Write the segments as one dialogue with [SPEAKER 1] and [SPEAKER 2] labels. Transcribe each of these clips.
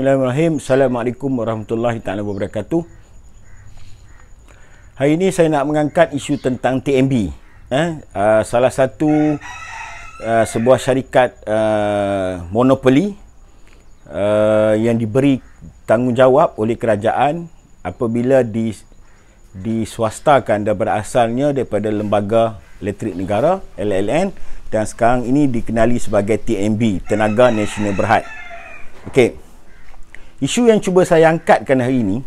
[SPEAKER 1] Bismillahirrahmanirrahim. Assalamualaikum warahmatullahi taala wabarakatuh. Hari ini saya nak mengangkat isu tentang TNB. Salah satu sebuah syarikat monopoli yang diberi tanggungjawab oleh kerajaan apabila diswastakan daripada asalnya daripada Lembaga Elektrik Negara LLN dan sekarang ini dikenali sebagai TNB, Tenaga Nasional Berhad. Okey. Isu yang cuba saya angkatkan hari ini,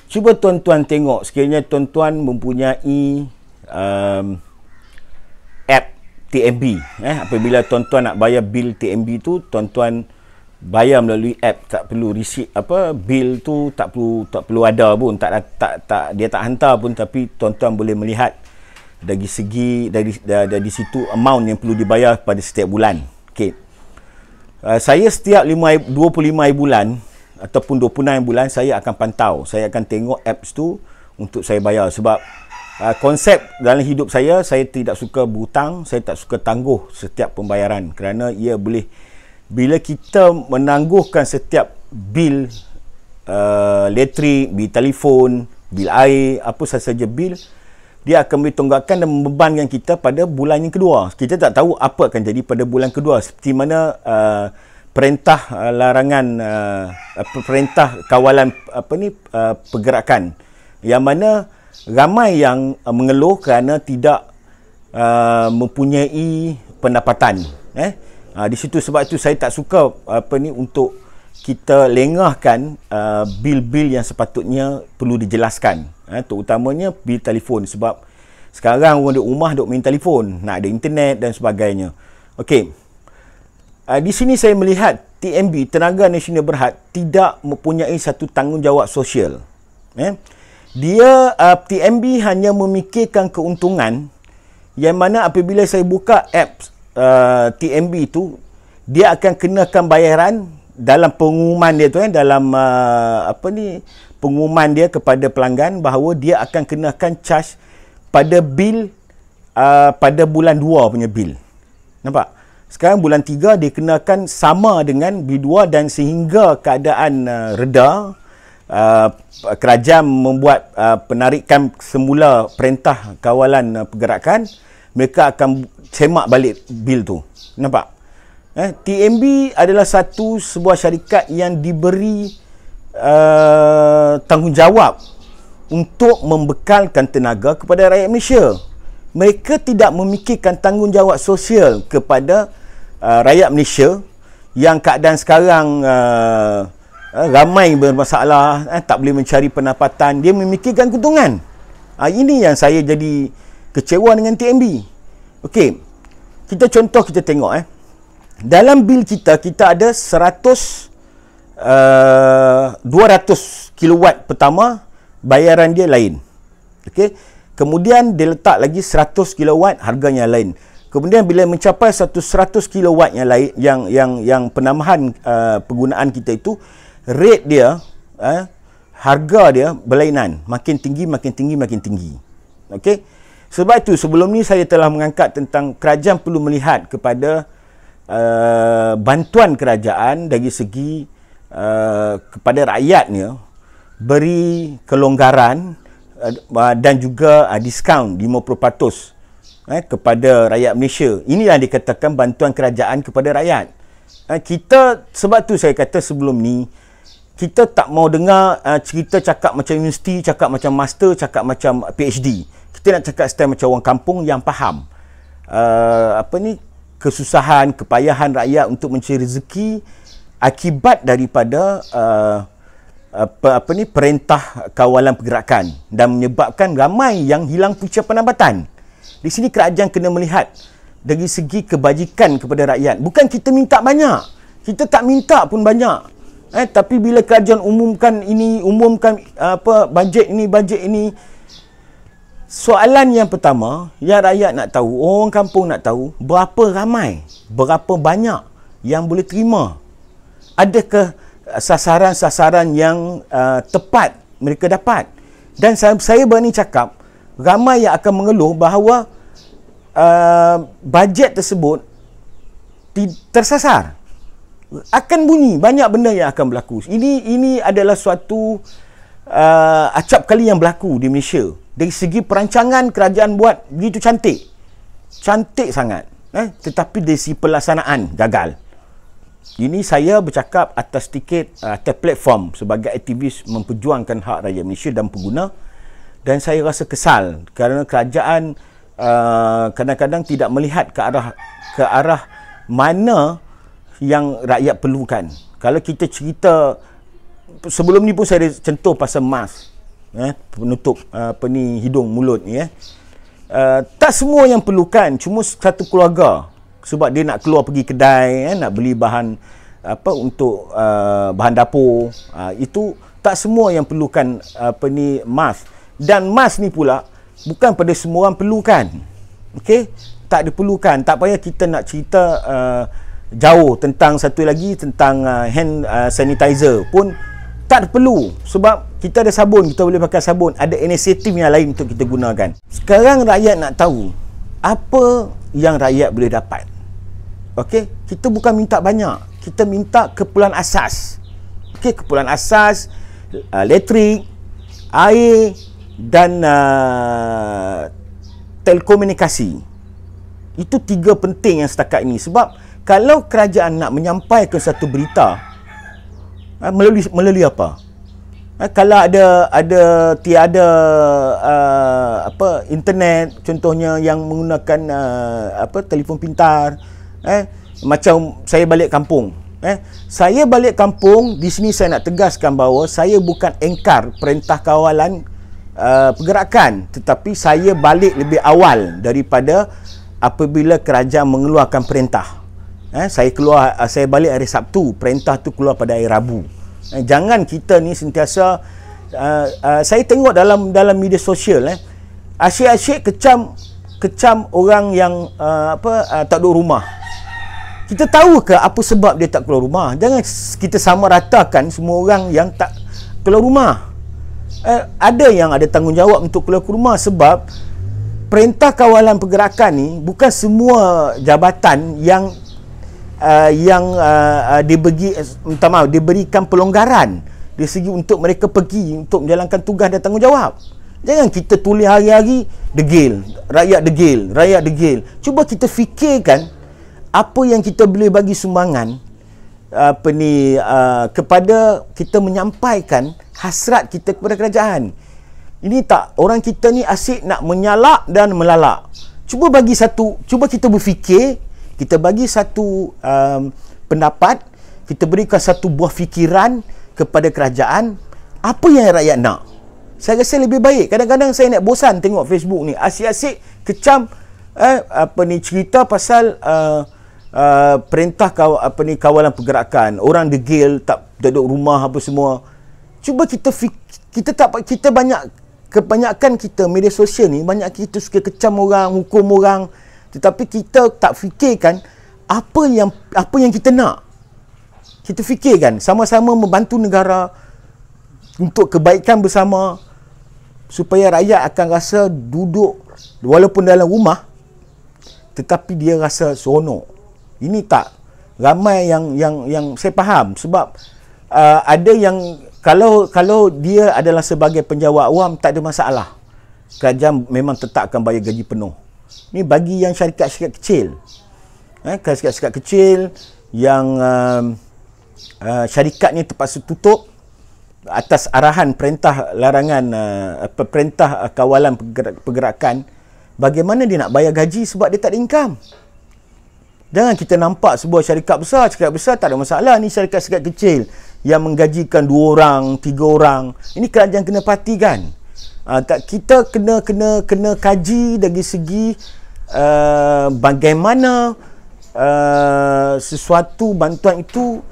[SPEAKER 1] cuba tuan-tuan tengok sekiranya tuan-tuan mempunyai app TNB. Apabila tuan-tuan nak bayar bil TNB tu, tuan-tuan bayar melalui app, tak perlu receipt bil tu tak perlu ada pun, dia tak hantar pun, tapi tuan-tuan boleh melihat dari segi dari situ amount yang perlu dibayar pada setiap bulan. Okey. Saya setiap 25 bulan ataupun 26 bulan saya akan pantau, saya akan tengok apps tu untuk saya bayar. Sebab konsep dalam hidup saya tidak suka berhutang, saya tak suka tangguh setiap pembayaran, kerana ia boleh, bila kita menangguhkan setiap bil elektrik, bil telefon, bil air, apa sahaja bil, dia akan boleh tunggakan dan membebankan kita pada bulan yang kedua. Kita tak tahu apa akan jadi pada bulan kedua, seperti mana perintah larangan perintah kawalan pergerakan, yang mana ramai yang mengeluh kerana tidak mempunyai pendapatan. Di situ, sebab itu saya tak suka untuk kita lengahkan bil-bil yang sepatutnya perlu dijelaskan, terutamanya bil telefon. Sebab sekarang orang duduk rumah duduk main telefon, nak ada internet dan sebagainya. Okey, di sini saya melihat TNB, Tenaga Nasional Berhad, tidak mempunyai satu tanggungjawab sosial. Dia TNB hanya memikirkan keuntungan, yang mana apabila saya buka apps TNB tu, dia akan kenakan bayaran dalam pengumuman dia tu, dalam pengumuman dia kepada pelanggan bahawa dia akan kenakan charge pada bil pada bulan 2 punya bil. Nampak? Sekarang bulan 3 dia kenakan sama dengan bil 2, dan sehingga keadaan reda, kerajaan membuat penarikan semula perintah kawalan pergerakan, mereka akan semak balik bil tu. Nampak? TNB adalah sebuah syarikat yang diberi tanggungjawab untuk membekalkan tenaga kepada rakyat Malaysia. Mereka tidak memikirkan tanggungjawab sosial kepada rakyat Malaysia yang keadaan sekarang ramai bermasalah, tak boleh mencari pendapatan. Dia memikirkan keuntungan. Ini yang saya jadi kecewa dengan TNB. Okey, kita tengok dalam bil kita ada 200 kilowatt pertama, bayaran dia lain. Okey. Kemudian dia letak lagi 100 kilowatt, harganya lain. Kemudian bila mencapai 100 kilowatt yang lain, yang penambahan penggunaan kita itu, rate dia, harga dia berlainan, makin tinggi. Okey. Sebab itu sebelum ni saya telah mengangkat tentang kerajaan perlu melihat kepada bantuan kerajaan dari segi kepada rakyatnya, beri kelonggaran dan juga diskaun 50% kepada rakyat Malaysia. Inilah dikatakan bantuan kerajaan kepada rakyat. Sebab tu saya kata sebelum ni, kita tak mau dengar cerita cakap macam universiti, cakap macam master, cakap macam PhD. Kita nak cakap style macam orang kampung yang faham kesusahan, kepayahan rakyat untuk mencari rezeki akibat daripada perintah kawalan pergerakan, dan menyebabkan ramai yang hilang punca pendapatan. Di sini kerajaan kena melihat dari segi kebajikan kepada rakyat. Bukan kita minta banyak, kita tak minta pun banyak, tapi bila kerajaan umumkan bajet ini, soalan yang pertama yang rakyat nak tahu, orang kampung nak tahu, berapa ramai, berapa banyak yang boleh terima. Adakah sasaran-sasaran yang tepat mereka dapat? Dan saya berani cakap, ramai yang akan mengeluh bahawa bajet tersebut tersasar. akan bunyi, banyak benda yang akan berlaku. Ini adalah suatu acap kali yang berlaku di Malaysia. Dari segi perancangan, kerajaan buat begitu cantik. Cantik sangat. Tetapi dari segi pelaksanaan, gagal. Ini saya bercakap atas atas platform sebagai aktivis memperjuangkan hak rakyat Malaysia dan pengguna. Dan saya rasa kesal kerana kerajaan kadang-kadang tidak melihat ke arah mana yang rakyat perlukan. Kalau kita cerita sebelum ni pun saya ada contoh pasal mask, penutup hidung mulut ni, tak semua yang perlukan, cuma satu keluarga sebab dia nak keluar pergi kedai, nak beli bahan untuk bahan dapur, itu tak semua yang perlukan mask. Dan mask ni pula bukan pada semua orang perlukan. Okey, tak diperlukan. Tak payah kita nak cerita jauh tentang satu lagi tentang hand sanitizer pun tak perlu, sebab kita ada sabun, kita boleh pakai sabun, ada inisiatif yang lain untuk kita gunakan. Sekarang rakyat nak tahu apa yang rakyat boleh dapat. Okey, kita bukan minta banyak, kita minta keperluan asas. Okey, keperluan asas, elektrik, air dan telekomunikasi. Itu 3 penting yang setakat ini. Sebab kalau kerajaan nak menyampaikan satu berita melalui apa? Kalau tiada internet, contohnya yang menggunakan telefon pintar, macam saya balik kampung. Saya balik kampung, di sini saya nak tegaskan bahawa saya bukan engkar perintah kawalan pergerakan, tetapi saya balik lebih awal daripada apabila kerajaan mengeluarkan perintah. Saya balik hari Sabtu, perintah tu keluar pada hari Rabu. Jangan kita ni sentiasa saya tengok dalam media sosial, asyik-asyik kecam orang yang tak duduk rumah. Kita tahu ke apa sebab dia tak keluar rumah? Jangan kita samaratakan semua orang yang tak keluar rumah. Ada yang ada tanggungjawab untuk keluar rumah, sebab perintah kawalan pergerakan ni bukan semua jabatan yang diberikan pelonggaran dari segi untuk mereka pergi untuk menjalankan tugas dan tanggungjawab. Jangan kita tulis hari-hari degil, rakyat degil. Cuba kita fikirkan apa yang kita boleh bagi sumbangan kepada kita menyampaikan hasrat kita kepada kerajaan. Ini tak, orang kita ni asyik nak menyalak dan melalak. Cuba kita berfikir, kita bagi satu pendapat, kita berikan satu buah fikiran kepada kerajaan, apa yang rakyat nak. Saya rasa lebih baik. Kadang-kadang saya nak bosan tengok Facebook ni, asyik-asyik kecam cerita pasal perintah kawalan pergerakan, orang degil, tak duduk rumah apa semua. Cuba kita kebanyakan kita media sosial ni, banyak kita suka kecam orang, hukum orang, tetapi kita tak fikirkan apa yang kita nak. Kita fikirkan sama-sama membantu negara untuk kebaikan bersama, supaya rakyat akan rasa duduk walaupun dalam rumah tetapi dia rasa seronok. Ini tak ramai yang saya faham, sebab ada yang kalau dia adalah sebagai penjawat awam tak ada masalah. Kerajaan memang tetap akan bayar gaji penuh. Ni bagi yang syarikat-syarikat kecil. Syarikat-syarikat kecil yang syarikatnya terpaksa tutup atas arahan perintah perintah kawalan pergerakan, bagaimana dia nak bayar gaji sebab dia tak ada income? Jangan kita nampak sebuah syarikat besar tak ada masalah. Ni syarikat-syarikat kecil yang menggajikan 2 orang, 3 orang. Ini kerajaan kena perhatikan. Kita kena kaji dari segi bagaimana sesuatu bantuan itu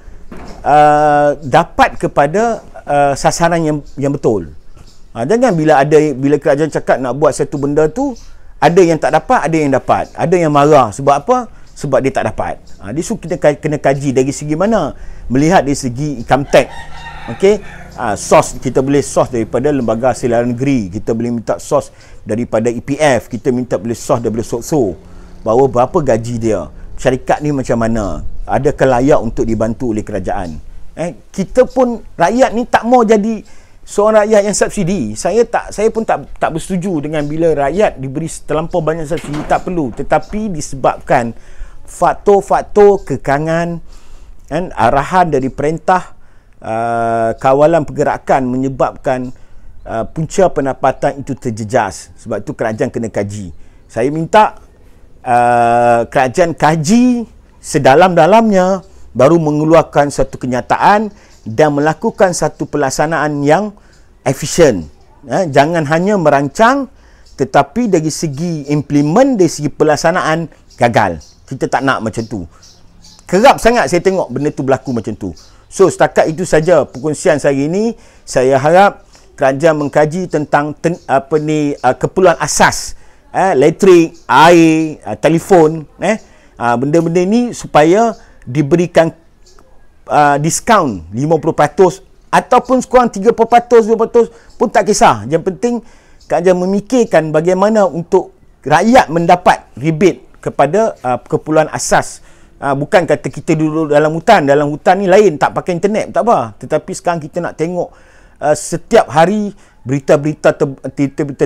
[SPEAKER 1] dapat kepada sasaran yang betul. Jangan bila kerajaan cakap nak buat satu benda tu, ada yang tak dapat, ada yang dapat, ada yang marah. Sebab apa? Sebab dia tak dapat. Dia kita kena kaji dari segi mana, melihat dari segi income tax. Okey, sos kita boleh sos daripada lembaga siaran negeri, kita boleh minta sos daripada EPF, kita boleh sos daripada SOCSO, bahawa berapa gaji dia, syarikat ni macam mana, adakah layak untuk dibantu oleh kerajaan. Kita pun rakyat ni tak mau jadi seorang rakyat yang subsidi. Saya pun tak bersetuju dengan bila rakyat diberi terlampau banyak subsidi, tak perlu. Tetapi disebabkan faktor-faktor kekangan dan arahan dari perintah kawalan pergerakan menyebabkan punca pendapatan itu terjejas. Sebab itu kerajaan kena kaji. Saya minta kerajaan kaji sedalam-dalamnya, baru mengeluarkan satu kenyataan dan melakukan satu pelaksanaan yang efisien. Jangan hanya merancang, tetapi dari segi implement, dari segi pelaksanaan gagal. Kita tak nak macam tu. Kerap sangat saya tengok benda tu berlaku macam tu. So setakat itu saja perkongsian saya ini. Saya harap kerajaan mengkaji tentang keperluan asas, elektrik, air, telefon, benda-benda ini supaya diberikan diskaun 50% ataupun sekurang 30%, 20% pun tak kisah. Yang penting kerajaan memikirkan bagaimana untuk rakyat mendapat rebate kepada keperluan asas. Bukan kata kita duduk dalam hutan ni lain, tak pakai internet, tak apa. Tetapi sekarang kita nak tengok setiap hari berita-berita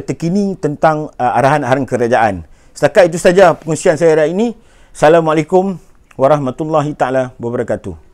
[SPEAKER 1] terkini tentang arahan-arahan kerajaan. Setakat itu saja perkongsian saya hari ini. Assalamualaikum warahmatullahi taala wabarakatuh.